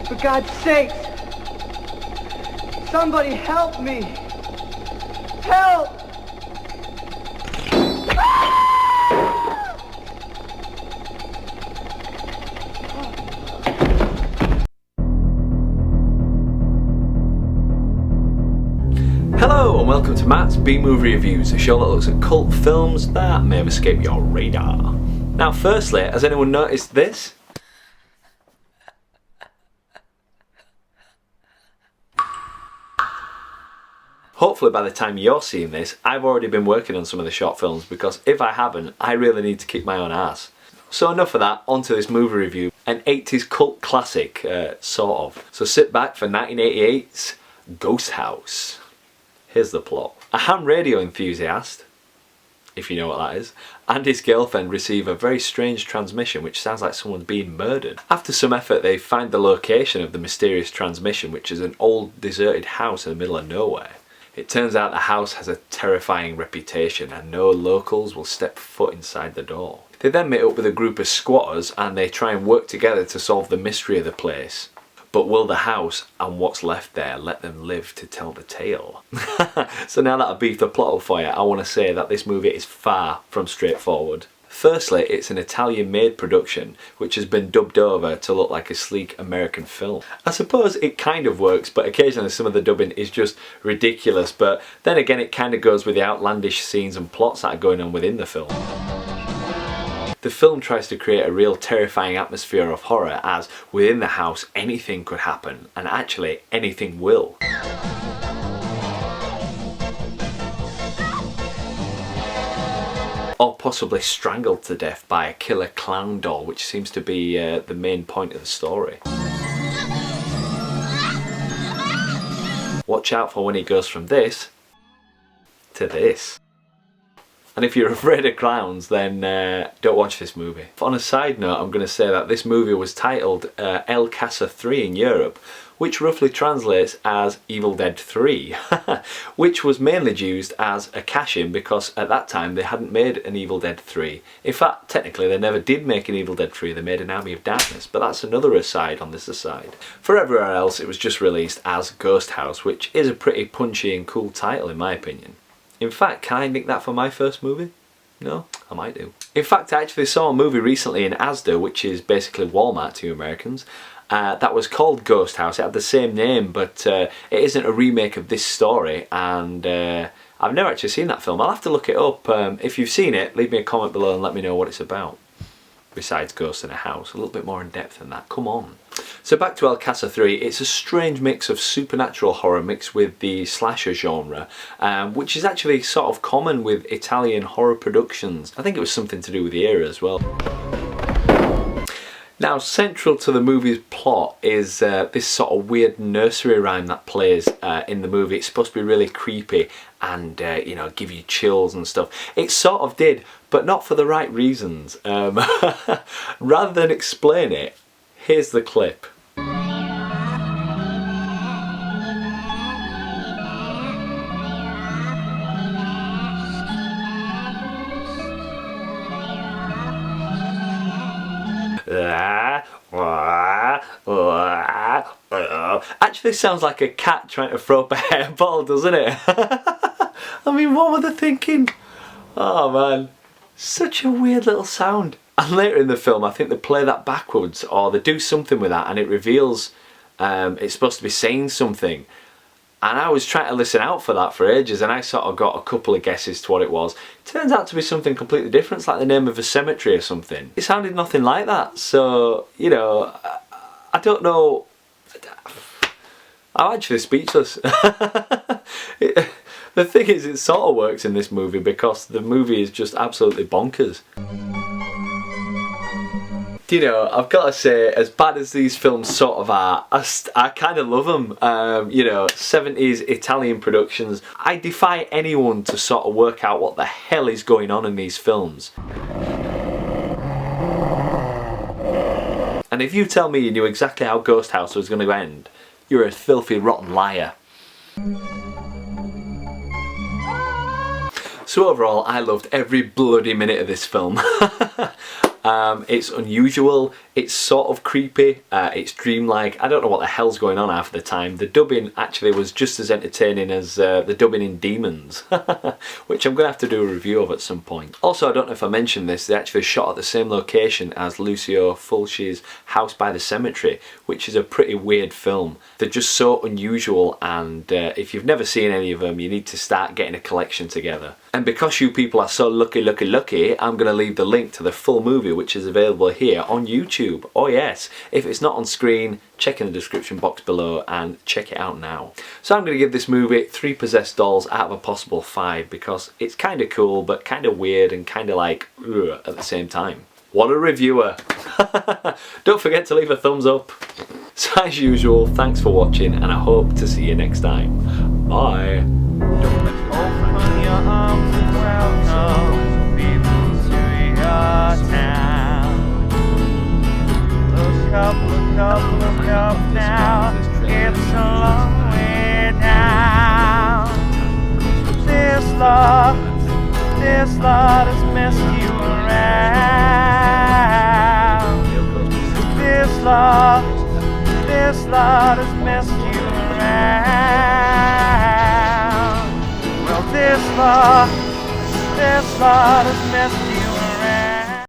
For God's sake! Somebody help me! Help! Hello and welcome to Matt's B-Movie Reviews, a show that looks at cult films that may have escaped your radar. Now firstly, has anyone noticed this? Hopefully by the time you're seeing this, I've already been working on some of the short films, because if I haven't, I really need to kick my own ass. So enough of that, onto this movie review. An 80s cult classic, sort of. So sit back for 1988's Ghosthouse. Here's the plot. A ham radio enthusiast, if you know what that is, and his girlfriend receive a very strange transmission which sounds like someone's being murdered. After some effort, they find the location of the mysterious transmission, which is an old deserted house in the middle of nowhere. It turns out the house has a terrifying reputation and no locals will step foot inside the door. They then meet up with a group of squatters and they try and work together to solve the mystery of the place. But will the house and what's left there let them live to tell the tale? So now that I've beefed the plot up for you, I want to say that this movie is far from straightforward. Firstly, it's an Italian-made production which has been dubbed over to look like a sleek American film. I suppose it kind of works, but occasionally some of the dubbing is just ridiculous, but then again it kind of goes with the outlandish scenes and plots that are going on within the film. The film tries to create a real terrifying atmosphere of horror, as within the house anything could happen, and actually anything will. Or possibly strangled to death by a killer clown doll, which seems to be the main point of the story. Watch out for when he goes from this to this. And if you're afraid of clowns, then don't watch this movie. On a side note, I'm going to say that this movie was titled Casa 3 in Europe, which roughly translates as Evil Dead 3, which was mainly used as a cash-in because at that time they hadn't made an Evil Dead 3. In fact, technically they never did make an Evil Dead 3, they made an Army of Darkness, but that's another aside on this aside. For everywhere else, it was just released as Ghosthouse, which is a pretty punchy and cool title in my opinion. In fact, can I nick that for my first movie? No? I might do. In fact, I actually saw a movie recently in Asda, which is basically Walmart to you Americans, that was called Ghosthouse. It had the same name, but it isn't a remake of this story, and I've never actually seen that film. I'll have to look it up. If you've seen it, leave me a comment below and let me know what it's about. Besides ghosts in a house, a little bit more in depth than that, come on. So back to Casa 3, it's a strange mix of supernatural horror mixed with the slasher genre, which is actually sort of common with Italian horror productions. I think it was something to do with the era as well. Now, central to the movie's plot is this sort of weird nursery rhyme that plays in the movie. It's supposed to be really creepy and, you know, give you chills and stuff. It sort of did, but not for the right reasons. Rather than explain it, here's the clip. Actually sounds like a cat trying to throw up a hairball, doesn't it? I mean, what were they thinking? Oh man, such a weird little sound. And later in the film, I think they play that backwards, or they do something with that, and it reveals it's supposed to be saying something. And I was trying to listen out for that for ages, and I sort of got a couple of guesses to what it was. It turns out to be something completely different. It's like the name of a cemetery or something. It sounded nothing like that. So, you know, I don't know. I'm actually speechless. The thing is, it sort of works in this movie because the movie is just absolutely bonkers. You know, I've got to say, as bad as these films sort of are, I kind of love them. You know, 70s Italian productions. I defy anyone to sort of work out what the hell is going on in these films. And if you tell me you knew exactly how Ghosthouse was going to end, you're a filthy, rotten liar. So overall, I loved every bloody minute of this film. It's unusual, it's sort of creepy, it's dreamlike. I don't know what the hell's going on half the time. The dubbing actually was just as entertaining as the dubbing in Demons, which I'm going to have to do a review of at some point. Also, I don't know if I mentioned this, they actually shot at the same location as Lucio Fulci's House by the Cemetery, which is a pretty weird film. They're just so unusual, and if you've never seen any of them, you need to start getting a collection together. And because you people are so lucky, I'm going to leave the link to the full movie, which is available here on YouTube. Oh yes, if it's not on screen, check in the description box below and check it out now. So I'm going to give this movie 3 possessed dolls out of a possible 5 because it's kind of cool but kind of weird and kind of like ugh, at the same time. What a reviewer! Don't forget to leave a thumbs up. So as usual, thanks for watching and I hope to see you next time. Bye! Open your arms and welcome people to your town. Look up now. It's a long way down. This lot has messed you around. This lot has messed you around. Well, this lot has messed you